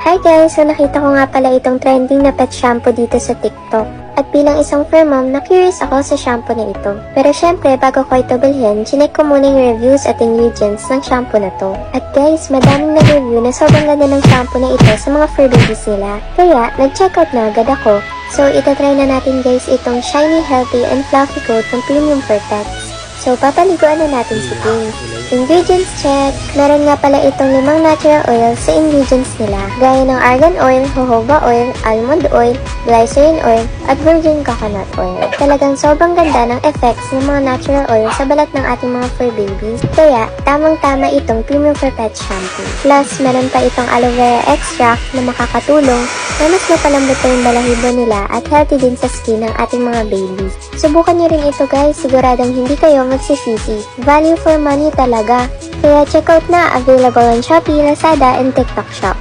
Hi guys! So nakita ko nga pala itong trending na pet shampoo dito sa TikTok. At bilang isang fur mom, na-curious ako sa shampoo na ito. Pero syempre, bago ko ito bilhin, chinek ko muna yung reviews at ingredients ng shampoo na to. At guys, madaming nag-review na sobrang ganda ng shampoo na ito sa mga fur babies nila. Kaya, nag-checkout na agad ako. So, itatry na natin guys itong shiny, healthy, and fluffy coat ng Premium Fur Pets. So, papaliguan na natin si Pink. Ingredients check! Meron nga pala itong 5 natural oil sa ingredients nila, gaya ng argan oil, jojoba oil, almond oil, glycerin oil, at virgin coconut oil. Talagang sobrang ganda ng effects ng mga natural oil sa balat ng ating mga fur babies, kaya tamang-tama itong Premium Fur Pet Shampoo. Plus, meron pa itong aloe vera extract na makakatulong na mas mapalambot pa yung balahibo nila at healthy din sa skin ng ating mga babies. Subukan nyo rin ito guys, siguradong hindi kayo magsisisi. Value for money talaga. Kaya check out na, available on Shopee, Lazada, and TikTok Shop.